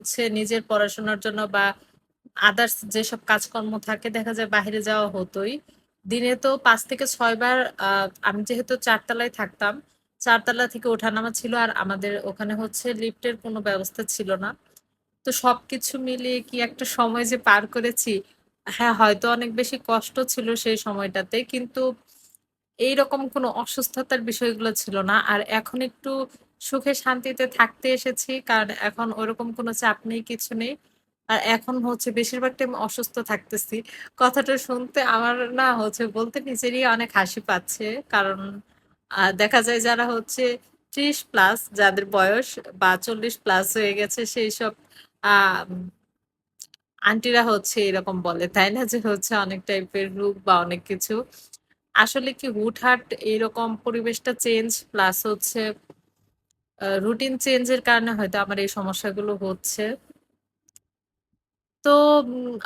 হচ্ছে নিজের পড়াশোনার জন্য বা আদার্স যেসব কাজকর্ম থাকে দেখা যায় বাইরে যাওয়া হতোই। দিনে তো ৫ থেকে ৬ বার আমি যেহেতু ৪ তলায় থাকতাম, ৪ তলা থেকে ওঠানামা ছিল আর আমাদের ওখানে হচ্ছে লিফটের কোনো ব্যবস্থা ছিল না। তো সবকিছু মিলিয়ে কি একটা সময় যে পার করেছি, হ্যাঁ, হয়তো অনেক বেশি কষ্ট ছিল সেই সময়টাতে। কিন্তু এইরকম কোনো অসুস্থতার বিষয়গুলো ছিল না। আর এখন একটু সুখে শান্তিতে থাকতে এসেছি। কারণ এখন ওরকম কোনো চাপ নেই, কিছু নেই। আর এখন হচ্ছে বেশিরভাগ টাইম অসুস্থ থাকতেছি। কথাটা শুনতে আমার না হচ্ছে বলতে নিজেরই অনেক হাসি পাচ্ছে। কারণ দেখা যায় যারা হচ্ছে ৩০ প্লাস যাদের বয়স বা ৪০ প্লাস হয়ে গেছে সেইসব আ আন্টিরা হচ্ছে এরকম বলে, তাই না? যে হচ্ছে অনেক টাইপের রোগ বা অনেক কিছু। আসলে কি হুটহাট এরকম পরিবেশটা চেঞ্জ প্লাস হচ্ছে রুটিন চেঞ্জ এর কারণে হয়তো আমার এই সমস্যাগুলো হচ্ছে। তো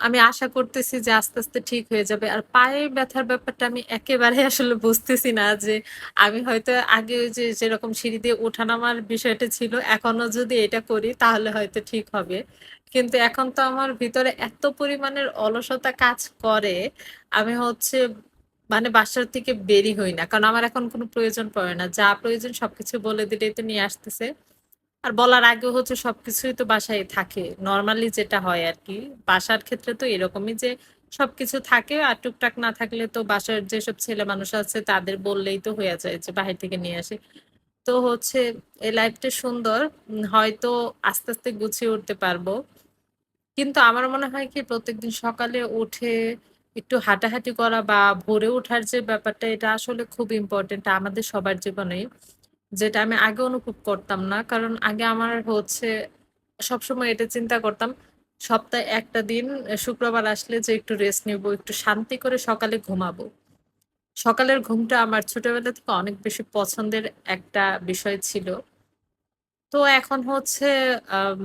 আমি আশা করতেছি যে আস্তে, আস্তে ঠিক হয়ে যাবে। আর পায়ের ব্যথার ব্যাপারটা আমি একেবারে আসলে বুঝতেছি না যে আমি হয়তো আগে ওই যে যেরকম সিঁড়ি দিয়ে ওঠানামার বিষয়টা ছিল, এখনো যদি এটা করি তাহলে হয়তো ঠিক হবে। কিন্তু এখন তো আমার ভিতরে এত পরিমাণের অলসতা কাজ করে, আমি হচ্ছে মানে বাসার থেকে বেরই হই না। কারণ আমার এখন কোনো প্রয়োজন পড়ে না। যা প্রয়োজন সবকিছু বলে দিলেই তো নিয়ে আসতেছে। আর বলার আগেও হচ্ছে সবকিছুই তো বাসায় থাকে। নরমালি যেটা হয় আরকি। বাসার ক্ষেত্রে তো এরকমই যে সবকিছু থাকে আর টুকটাক না থাকলে তো বাসার যেসব ছেলে মানুষ আছে তাদের বললেই তো হইয়া যায় যে বাহির থেকে নিয়ে আসি। তো হচ্ছে এই লাইফটা সুন্দর। হয়তো আস্তে, আস্তে গুছিয়ে উঠতে পারবো। কিন্তু আমার মনে হয় কি প্রত্যেকদিন সকালে উঠে একটু হাঁটাহাঁটি করা বা ভোরে ওঠার যে ব্যাপারটা এটা আসলে খুব ইম্পোর্টেন্ট আমাদের সবার জীবনেই। যেটা আমি আগে অনুভব করতাম না। কারণ আগে আমার হচ্ছে সবসময় এটা চিন্তা করতাম সপ্তাহে একটা দিন শুক্রবার আসলে যে একটু রেস্ট নিবো, একটু শান্তি করে সকালে ঘুমাবো। সকালের ঘুমটা আমার ছোটবেলা থেকে অনেক বেশি পছন্দের একটা বিষয় ছিল। তো এখন হচ্ছে আম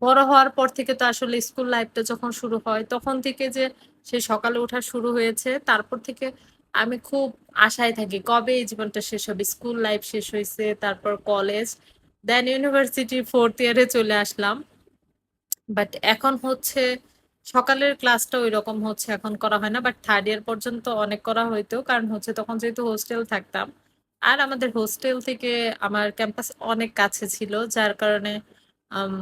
বড় হওয়ার পর থেকে তো আসলে স্কুল লাইফটা যখন শুরু হয়, তখন থেকে যে সেই সকালে ওঠা শুরু হয়েছে, তারপর থেকে আমি খুব আশায় থাকি কবে এই জীবনটা শেষ হবে। স্কুল লাইফ শেষ হইছে, তারপর কলেজ, দেন ইউনিভার্সিটি 4th ইয়ারে চলে আসলাম। বাট এখন হচ্ছে সকালের ক্লাসটা ঐরকম হচ্ছে এখন করা হয় না। বাট 3rd ইয়ার পর্যন্ত অনেক করা হইতো। কারণ হচ্ছে তখন যেহেতু হোস্টেল থাকতাম। আর আমাদের হোস্টেল থেকে আমার ক্যাম্পাস অনেক কাছে ছিল। যার কারণে আম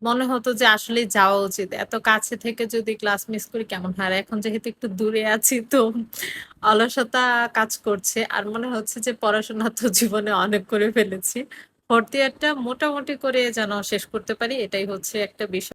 মনে হতো যে আসলেই যাওয়া উচিত। এত কাছে থেকে যদি ক্লাস মিস করি কেমন হয়? আর এখন যেহেতু একটু দূরে আছি তো অলসতা কাজ করছে। আর মনে হচ্ছে যে পড়াশোনা তো জীবনে অনেক করে ফেলেছি। 4th ইয়ারটা মোটামুটি করে যেন শেষ করতে পারি এটাই হচ্ছে একটা বিষয়।